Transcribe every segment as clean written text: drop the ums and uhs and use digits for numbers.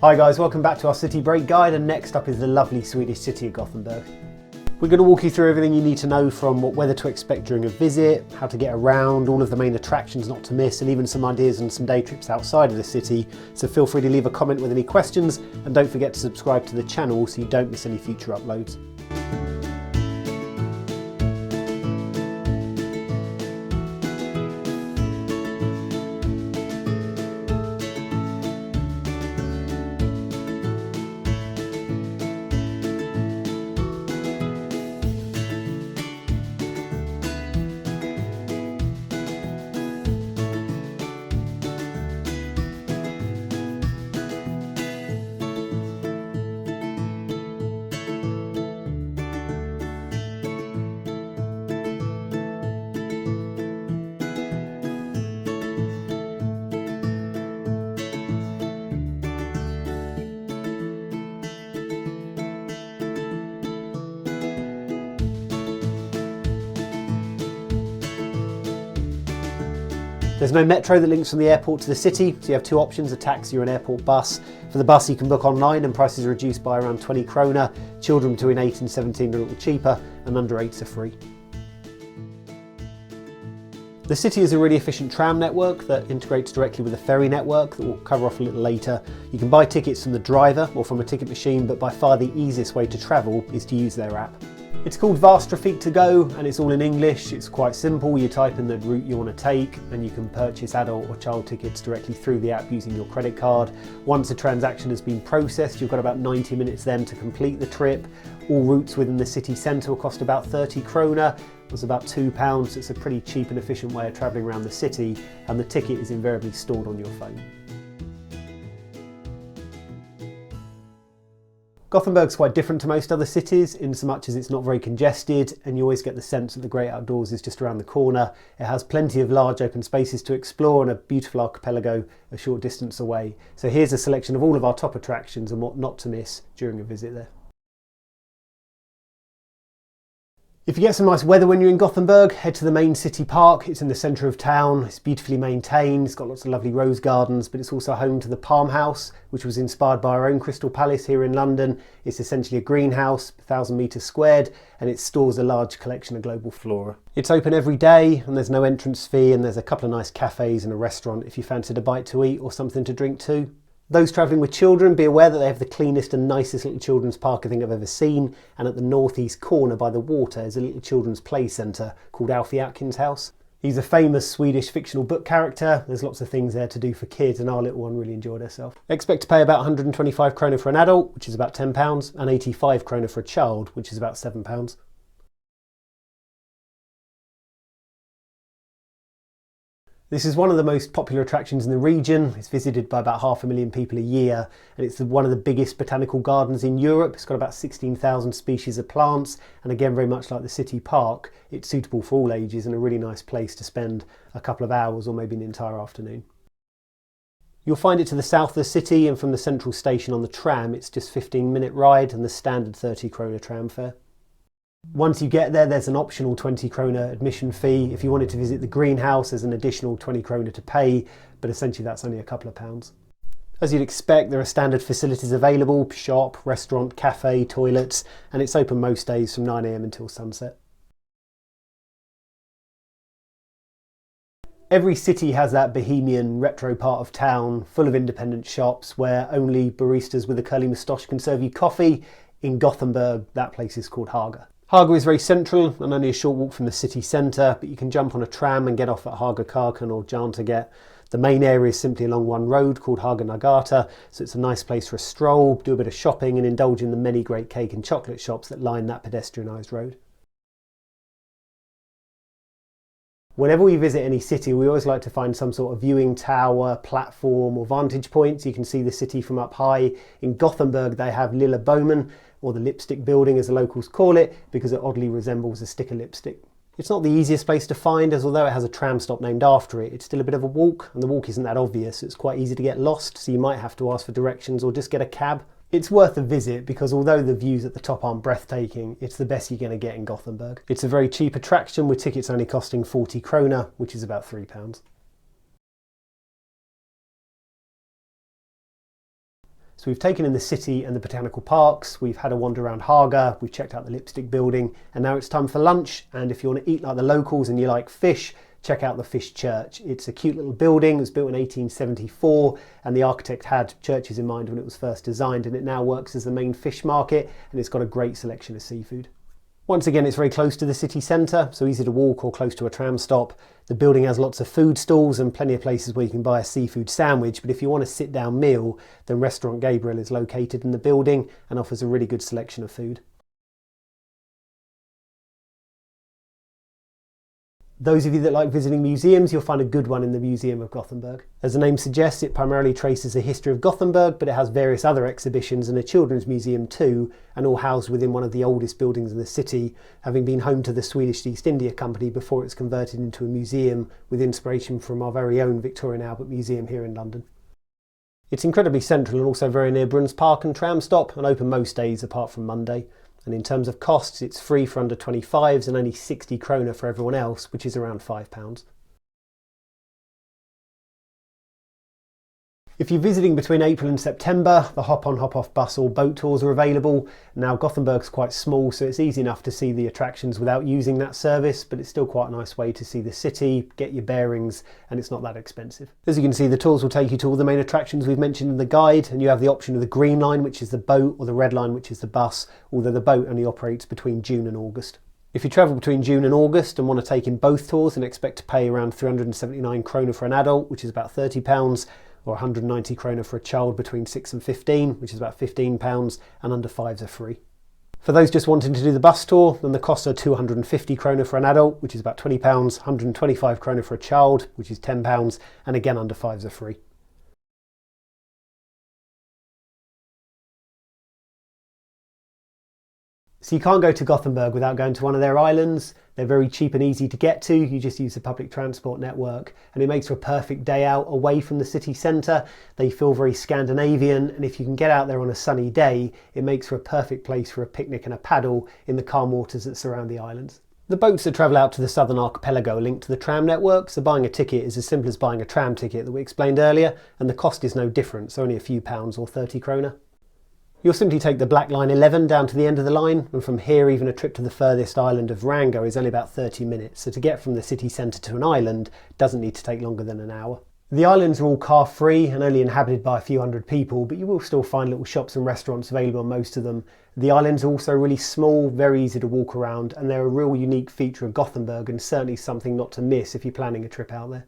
Hi guys, welcome back to our city break guide, and next up is the lovely Swedish city of Gothenburg. We're going to walk you through everything you need to know, from what weather to expect during a visit, how to get around, all of the main attractions not to miss, and even some ideas on some day trips outside of the city. So feel free to leave a comment with any questions, and don't forget to subscribe to the channel so you don't miss any future uploads. There's no metro that links from the airport to the city, so you have two options, a taxi or an airport bus. For the bus you can book online and prices are reduced by around 20 krona. Children between 8 and 17 are a little cheaper, and under 8s are free. The city has a really efficient tram network that integrates directly with a ferry network that we'll cover off a little later. You can buy tickets from the driver or from a ticket machine, but by far the easiest way to travel is to use their app. It's called Västtrafik to go, and it's all in English. It's quite simple. You type in the route you want to take and you can purchase adult or child tickets directly through the app using your credit card. Once a transaction has been processed, you've got about 90 minutes then to complete the trip. All routes within the city centre will cost about 30 krona. That's about £2. So it's a pretty cheap and efficient way of travelling around the city, and the ticket is invariably stored on your phone. Gothenburg's quite different to most other cities in so much as it's not very congested, and you always get the sense that the great outdoors is just around the corner. It has plenty of large open spaces to explore and a beautiful archipelago a short distance away. So here's a selection of all of our top attractions and what not to miss during a visit there. If you get some nice weather when you're in Gothenburg, head to the main city park. It's in the centre of town, it's beautifully maintained, it's got lots of lovely rose gardens, but it's also home to the Palm House, which was inspired by our own Crystal Palace here in London. It's essentially a greenhouse, 1,000 metres squared, and it stores a large collection of global flora. It's open every day and there's no entrance fee, and there's a couple of nice cafes and a restaurant if you fancied a bite to eat or something to drink too. Those travelling with children, be aware that they have the cleanest and nicest little children's park I think I've ever seen, and at the northeast corner by the water is a little children's play centre called Alfie Atkins House. He's a famous Swedish fictional book character. There's lots of things there to do for kids, and our little one really enjoyed herself. Expect to pay about 125 krona for an adult, which is about £10, and 85 krona for a child, which is about £7. This is one of the most popular attractions in the region. It's visited by about 500,000 people a year, and it's one of the biggest botanical gardens in Europe. It's got about 16,000 species of plants, and again, very much like the city park, it's suitable for all ages and a really nice place to spend a couple of hours or maybe an entire afternoon. You'll find it to the south of the city, and from the central station on the tram, it's just a 15-minute ride and the standard 30 krona tram fare. Once you get there, there's an optional 20 krona admission fee. If you wanted to visit the greenhouse, there's an additional 20 krona to pay, but essentially that's only a couple of pounds. As you'd expect, there are standard facilities available: shop, restaurant, cafe, toilets, and it's open most days from 9 AM until sunset. Every city has that bohemian retro part of town, full of independent shops where only baristas with a curly moustache can serve you coffee. In Gothenburg, that place is called Hager. Hager is very central and only a short walk from the city centre, but you can jump on a tram and get off at Hager Karken or Jantaget. The main area is simply along one road called Hager Nagata, so it's a nice place for a stroll, do a bit of shopping and indulge in the many great cake and chocolate shops that line that pedestrianised road. Whenever we visit any city, we always like to find some sort of viewing tower, platform or vantage point so you can see the city from up high. In Gothenburg they have Lilla Bowman, or the lipstick building as the locals call it, because it oddly resembles a stick of lipstick. It's not the easiest place to find, as although it has a tram stop named after it, it's still a bit of a walk, and the walk isn't that obvious, so it's quite easy to get lost, so you might have to ask for directions or just get a cab. It's worth a visit because although the views at the top aren't breathtaking, it's the best you're going to get in Gothenburg. It's a very cheap attraction, with tickets only costing 40 krona, which is about £3. So we've taken in the city and the botanical parks, we've had a wander around Hager, we've checked out the lipstick building, and now it's time for lunch. And if you want to eat like the locals and you like fish, check out the Fish Church. It's a cute little building. It was built in 1874 and the architect had churches in mind when it was first designed, and it now works as the main fish market, and it's got a great selection of seafood. Once again, it's very close to the city centre, so easy to walk or close to a tram stop. The building has lots of food stalls and plenty of places where you can buy a seafood sandwich, but if you want a sit-down meal, then Restaurant Gabriel is located in the building and offers a really good selection of food. Those of you that like visiting museums, you'll find a good one in the Museum of Gothenburg. As the name suggests, it primarily traces the history of Gothenburg, but it has various other exhibitions and a children's museum too, and all housed within one of the oldest buildings in the city, having been home to the Swedish East India Company before it was converted into a museum with inspiration from our very own Victoria and Albert Museum here in London. It's incredibly central and also very near Bruns Park and tram stop, and open most days apart from Monday. And in terms of costs, it's free for under 25s and only 60 krona for everyone else, which is around £5. If you're visiting between April and September, the hop-on hop-off bus or boat tours are available. Now Gothenburg's quite small, so it's easy enough to see the attractions without using that service, but it's still quite a nice way to see the city, get your bearings, and it's not that expensive. As you can see, the tours will take you to all the main attractions we've mentioned in the guide, and you have the option of the green line, which is the boat, or the red line, which is the bus, although the boat only operates between June and August. If you travel between June and August and want to take in both tours and expect to pay around 379 krona for an adult, which is about £30, or 190 krona for a child between 6 and 15, which is about £15, and under 5s are free. For those just wanting to do the bus tour, then the costs are 250 krona for an adult, which is about £20, 125 krona for a child, which is £10, and again under 5s are free. So you can't go to Gothenburg without going to one of their islands. They're very cheap and easy to get to. You just use the public transport network, and it makes for a perfect day out away from the city centre. They feel very Scandinavian, and if you can get out there on a sunny day, it makes for a perfect place for a picnic and a paddle in the calm waters that surround the islands. The boats that travel out to the southern archipelago are linked to the tram network, so buying a ticket is as simple as buying a tram ticket that we explained earlier, and the cost is no different, so only a few pounds or 30 krona. You'll simply take the Black Line 11 down to the end of the line, and from here even a trip to the furthest island of Rango is only about 30 minutes, so to get from the city centre to an island doesn't need to take longer than an hour. The islands are all car free and only inhabited by a few hundred people, but you will still find little shops and restaurants available on most of them. The islands are also really small, very easy to walk around, and they're a real unique feature of Gothenburg and certainly something not to miss if you're planning a trip out there.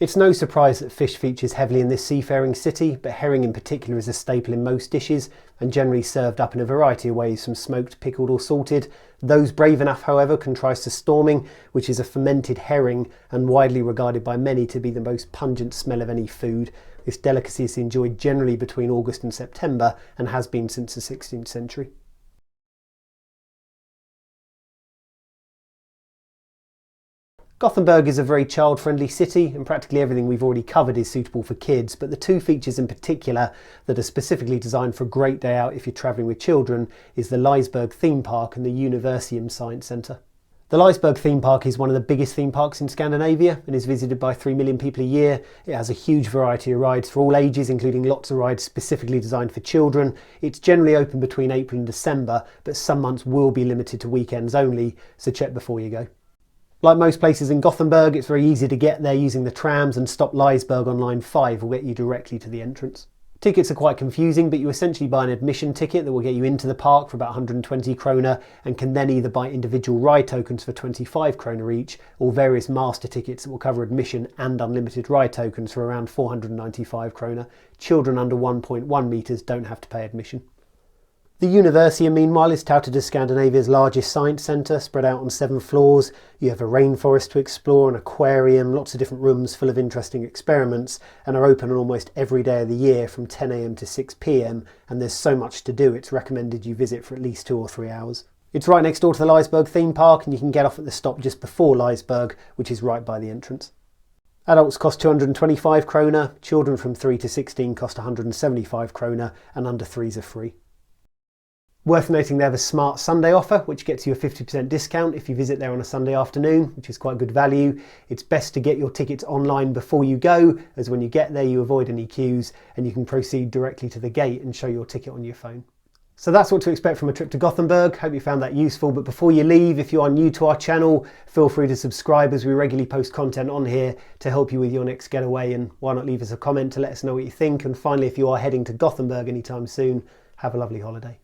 It's no surprise that fish features heavily in this seafaring city, but herring in particular is a staple in most dishes and generally served up in a variety of ways, from smoked, pickled or salted. Those brave enough, however, can try storming, which is a fermented herring and widely regarded by many to be the most pungent smell of any food. This delicacy is enjoyed generally between August and September and has been since the 16th century. Gothenburg is a very child-friendly city, and practically everything we've already covered is suitable for kids, but the two features in particular that are specifically designed for a great day out if you're travelling with children is the Liseberg theme park and the Universium Science Centre. The Liseberg theme park is one of the biggest theme parks in Scandinavia and is visited by 3 million people a year. It has a huge variety of rides for all ages, including lots of rides specifically designed for children. It's generally open between April and December, but some months will be limited to weekends only, so check before you go. Like most places in Gothenburg, it's very easy to get there using the trams, and Stop Liseberg on line 5 will get you directly to the entrance. Tickets are quite confusing, but you essentially buy an admission ticket that will get you into the park for about 120 krona and can then either buy individual ride tokens for 25 krona each, or various master tickets that will cover admission and unlimited ride tokens for around 495 krona. Children under 1.1 metres don't have to pay admission. The Universium, meanwhile, is touted as Scandinavia's largest science centre, spread out on 7 floors. You have a rainforest to explore, an aquarium, lots of different rooms full of interesting experiments, and are open on almost every day of the year from 10 AM to 6 PM, and there's so much to do it's recommended you visit for at least 2 or 3 hours. It's right next door to the Liseberg theme park, and you can get off at the stop just before Liseberg, which is right by the entrance. Adults cost 225 krona, children from 3 to 16 cost 175 krona, and under 3s are free. Worth noting they have a Smart Sunday offer, which gets you a 50% discount if you visit there on a Sunday afternoon, which is quite good value. It's best to get your tickets online before you go, as when you get there you avoid any queues and you can proceed directly to the gate and show your ticket on your phone. So that's what to expect from a trip to Gothenburg. Hope you found that useful. But before you leave, if you are new to our channel, feel free to subscribe, as we regularly post content on here to help you with your next getaway. And why not leave us a comment to let us know what you think. And finally, if you are heading to Gothenburg anytime soon, have a lovely holiday.